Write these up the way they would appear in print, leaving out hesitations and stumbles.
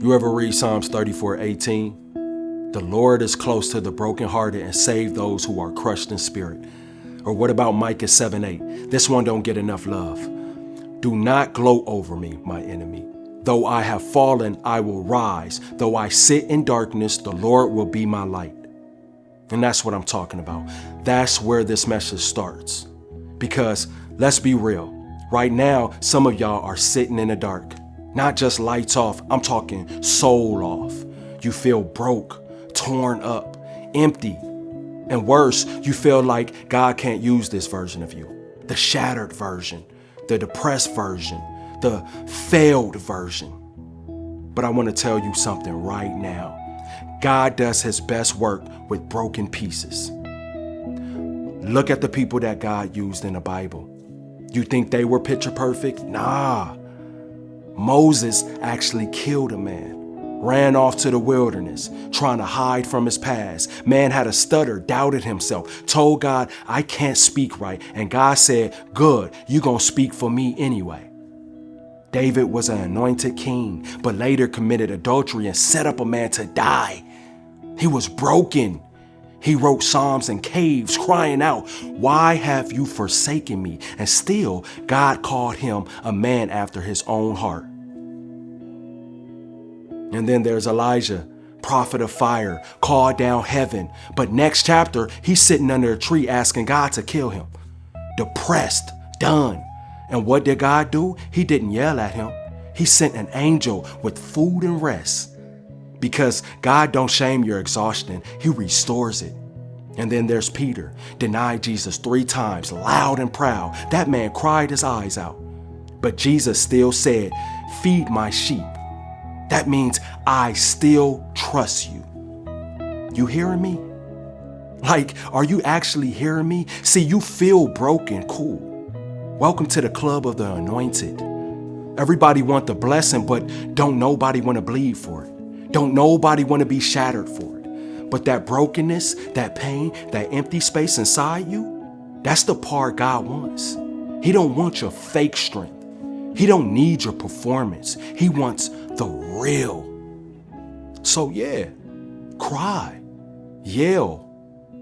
You ever read Psalms 34:18? The Lord is close to the brokenhearted and save those who are crushed in spirit. Or what about Micah 7:8? This one don't get enough love. Do not gloat over me, my enemy. Though I have fallen, I will rise. Though I sit in darkness, the Lord will be my light. And that's what I'm talking about. That's where this message starts. Because let's be real. Right now, some of y'all are sitting in the dark. Not just lights off, I'm talking soul off. You feel broke, torn up, empty. And worse, you feel like God can't use this version of you. The shattered version, the depressed version, the failed version. But I want to tell you something right now. God does his best work with broken pieces. Look at the people that God used in the Bible. You think they were picture perfect? Nah. Moses actually killed a man, ran off to the wilderness, trying to hide from his past. Man had a stutter, doubted himself, told God, I can't speak right. And God said, good, you gonna speak for me anyway. David was an anointed king, but later committed adultery and set up a man to die. He was broken. He wrote psalms in caves crying out, why have you forsaken me? And still, God called him a man after his own heart. And then there's Elijah, prophet of fire, called down heaven. But next chapter, he's sitting under a tree asking God to kill him. Depressed, done. And what did God do? He didn't yell at him. He sent an angel with food and rest. Because God don't shame your exhaustion, he restores it. And then there's Peter, denied Jesus 3 times, loud and proud. That man cried his eyes out. But Jesus still said, feed my sheep. That means I still trust you. You hearing me? Like, are you actually hearing me? See, you feel broken, cool. Welcome to the club of the anointed. Everybody want the blessing, but don't nobody want to bleed for it. Don't nobody want to be shattered for it. But that brokenness, that pain, that empty space inside you, that's the part God wants. He don't want your fake strength. He don't need your performance. He wants the real. So yeah, cry, yell,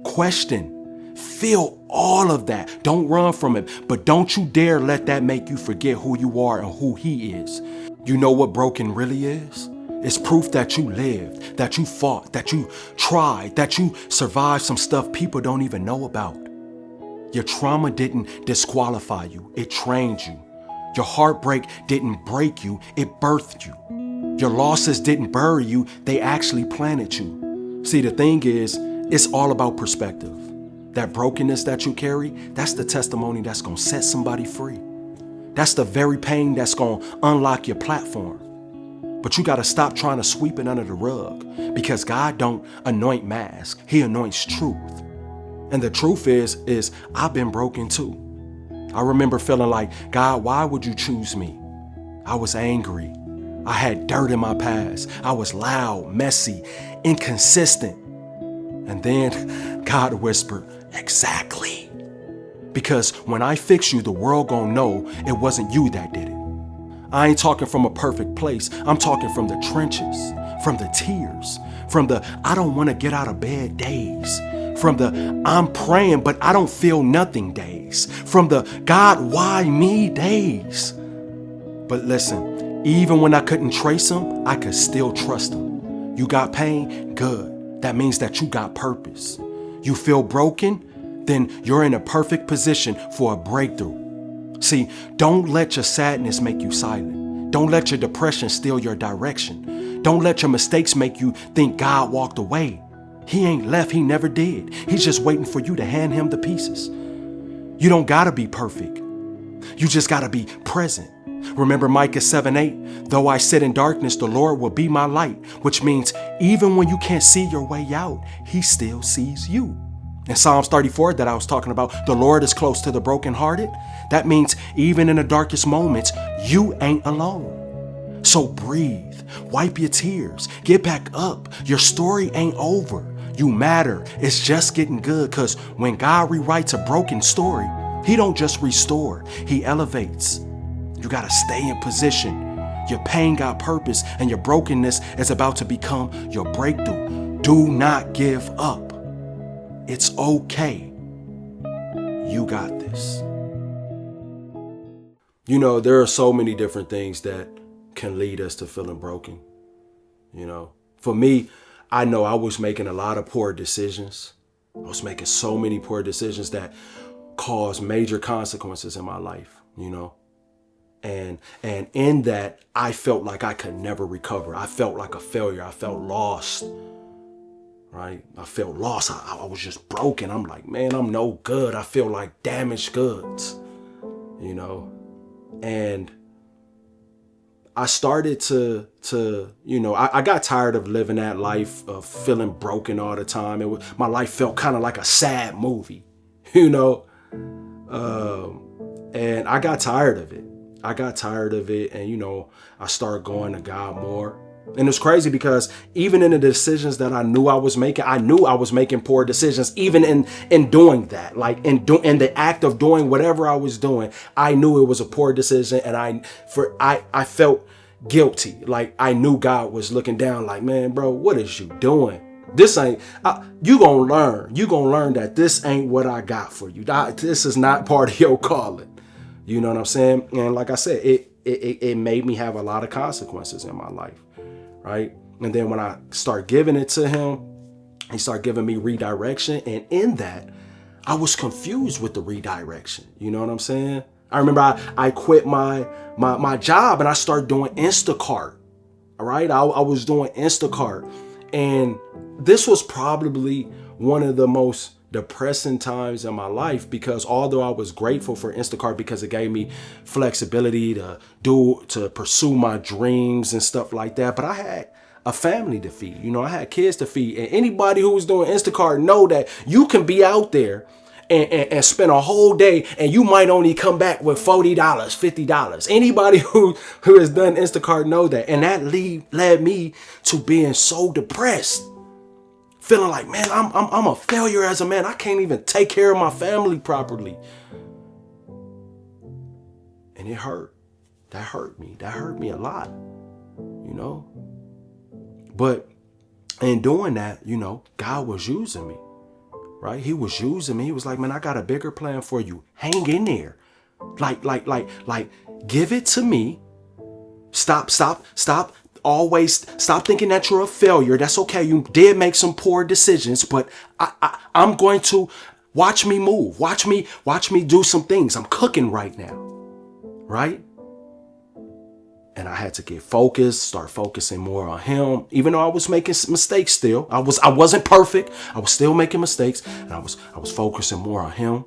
question, feel all of that. Don't run from it, but don't you dare let that make you forget who you are and who he is. You know what broken really is? It's proof that you lived, that you fought, that you tried, that you survived some stuff people don't even know about. Your trauma didn't disqualify you, it trained you. Your heartbreak didn't break you, it birthed you. Your losses didn't bury you, they actually planted you. See, the thing is, it's all about perspective. That brokenness that you carry, that's the testimony that's gonna set somebody free. That's the very pain that's gonna unlock your platform. But you gotta stop trying to sweep it under the rug, because God don't anoint masks, he anoints truth. And the truth is I've been broken too. I remember feeling like, God, why would you choose me? I was angry. I had dirt in my past. I was loud, messy, inconsistent. And then God whispered, exactly. Because when I fix you, the world gonna know it wasn't you that did it. I ain't talking from a perfect place. I'm talking from the trenches, from the tears, from the I don't want to get out of bed days, from the I'm praying but I don't feel nothing days, from the God, why me days. But listen, even when I couldn't trace him, I could still trust him. You got pain? Good. That means that you got purpose. You feel broken? Then you're in a perfect position for a breakthrough. See, don't let your sadness make you silent. Don't let your depression steal your direction. Don't let your mistakes make you think God walked away. He ain't left, he never did. He's just waiting for you to hand him the pieces. You don't gotta be perfect. You just gotta be present. Remember Micah 7:8, though I sit in darkness, the Lord will be my light, which means even when you can't see your way out, he still sees you. In Psalms 34 that I was talking about, the Lord is close to the brokenhearted. That means even in the darkest moments, you ain't alone. So breathe, wipe your tears, get back up. Your story ain't over. You matter. It's just getting good, because when God rewrites a broken story, he don't just restore, he elevates. You gotta stay in position. Your pain got purpose, and your brokenness is about to become your breakthrough. Do not give up. It's okay. You got this. You know, there are so many different things that can lead us to feeling broken. You know, for me, I know I was making a lot of poor decisions. I was making so many poor decisions that caused major consequences in my life, you know. And in that, I felt like I could never recover. I felt like a failure. I felt lost, right? I felt lost. I was just broken. I'm like, man, I'm no good. I feel like damaged goods, you know. And I started to you know, I got tired of living that life of feeling broken all the time. My life felt kind of like a sad movie, you know. And I got tired of it. And, you know, I started going to God more. And it's crazy because even in the decisions that I knew I was making poor decisions. Even in doing that, like in the act of doing whatever I was doing, I knew it was a poor decision. And I felt guilty. Like I knew God was looking down like, man, bro, what is you doing? This ain't, you gonna learn that this ain't what I got for you. This is not part of your calling. You know what I'm saying? And like I said, it made me have a lot of consequences in my life, right? And then when I start giving it to him, he started giving me redirection. And in that, I was confused with the redirection. You know what I'm saying? I remember I quit my job and I started doing Instacart. All right. I was doing Instacart. And this was probably one of the most depressing times in my life, because although I was grateful for Instacart because it gave me flexibility to pursue my dreams and stuff like that, but I had a family to feed. You know, I had kids to feed. And anybody who was doing Instacart know that you can be out there and spend a whole day and you might only come back with $40, $50. Anybody who has done Instacart know that. And that led me to being so depressed, feeling like, man, I'm a failure as a man. I can't even take care of my family properly. And it hurt. That hurt me. That hurt me a lot, you know. But in doing that, you know, God was using me. Right? He was using me. He was like, man, I got a bigger plan for you. Hang in there. Like, give it to me. Stop thinking that you're a failure. That's okay. You did make some poor decisions, but I'm going to watch me move. Watch me do some things. I'm cooking right now. Right? And I had to get focused, start focusing more on him, even though I was making mistakes still. I wasn't perfect. I was still making mistakes, and I was focusing more on him.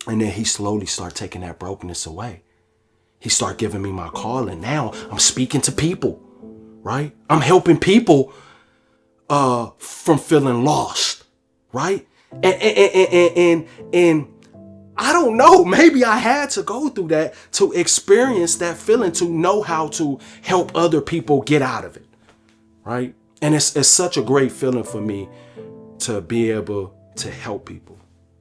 And then he slowly started taking that brokenness away. He started giving me my call, and now I'm speaking to people, right? I'm helping people from feeling lost, right? And I don't know, maybe I had to go through that to experience that feeling, to know how to help other people get out of it, right? And it's such a great feeling for me to be able to help people,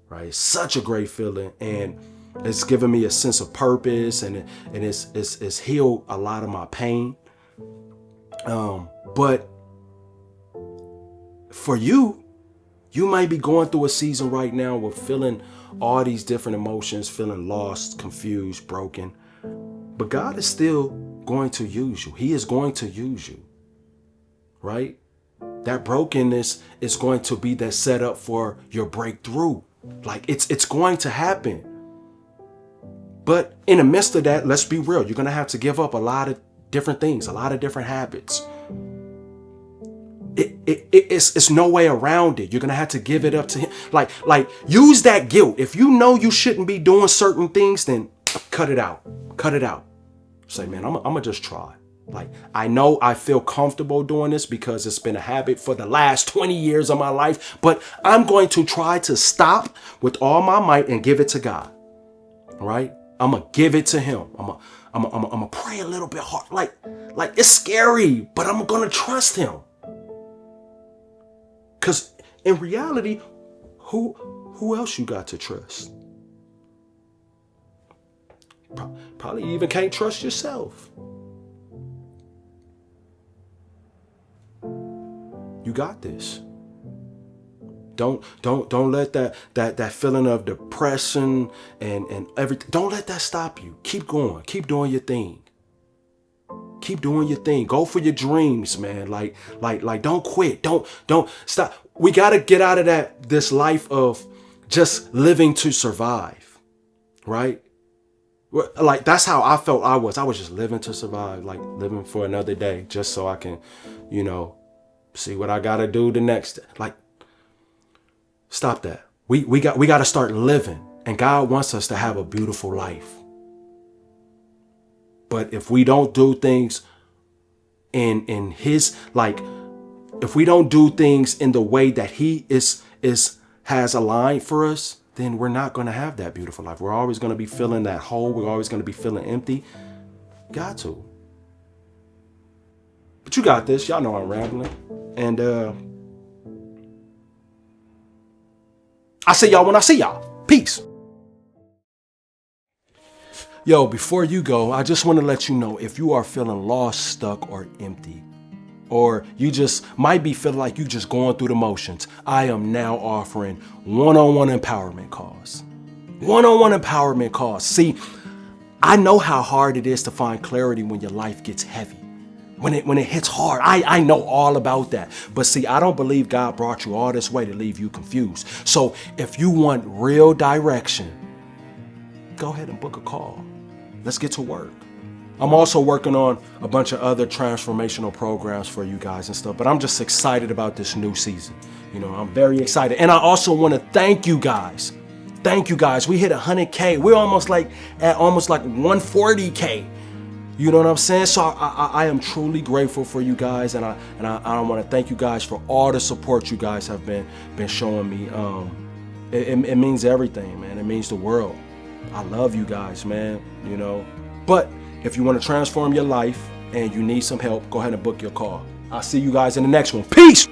right? It's such a great feeling, and it's given me a sense of purpose, and it's healed a lot of my pain. But for you might be going through a season right now with feeling all these different emotions, feeling lost, confused, broken. But God is still going to use you. He is going to use you, right? That brokenness is going to be that setup for your breakthrough. Like it's going to happen. But in the midst of that, let's be real. You're going to have to give up a lot of different things, a lot of different habits. It's no way around it. You're going to have to give it up to him. Like use that guilt. If you know you shouldn't be doing certain things, then cut it out. Cut it out. Say, man, I'm going to just try. Like, I know I feel comfortable doing this because it's been a habit for the last 20 years of my life, but I'm going to try to stop with all my might and give it to God. All right? I'm going to give it to him. I'm going to pray a little bit hard. Like it's scary, but I'm going to trust him. Because in reality, who else you got to trust? Probably even can't trust yourself. You got this. Don't let that feeling of depression and everything, don't let that stop you. Keep going. Keep doing your thing. Keep doing your thing. Go for your dreams, man. Like don't quit. Don't stop. We got to get out of this life of just living to survive, right? Like that's how I felt I was. I was just living to survive, like living for another day just so I can, see what I got to do the next. Like, stop that. We got to start living, and God wants us to have a beautiful life. But if we don't do things in his, like, if we don't do things in the way that he has aligned for us, then we're not going to have that beautiful life. We're always going to be feeling that hole. We're always going to be feeling empty. Got to. But you got this. Y'all know I'm rambling. And I see y'all when I see y'all. Peace. Yo, before you go, I just want to let you know, if you are feeling lost, stuck, or empty, or you just might be feeling like you just going through the motions, I am now offering one-on-one empowerment calls. One-on-one empowerment calls. See, I know how hard it is to find clarity when your life gets heavy. When it hits hard, I know all about that. But see, I don't believe God brought you all this way to leave you confused. So if you want real direction, go ahead and book a call. Let's get to work. I'm also working on a bunch of other transformational programs for you guys and stuff, but I'm just excited about this new season. I'm very excited. And I also want to thank you guys. Thank you guys. We hit 100K. We're almost like 140K. You know what I'm saying? So I am truly grateful for you guys, and I want to thank you guys for all the support you guys have been showing me. It means everything, man. It means the world. I love you guys, man. But if you want to transform your life and you need some help, go ahead and book your call. I'll see you guys in the next one. Peace.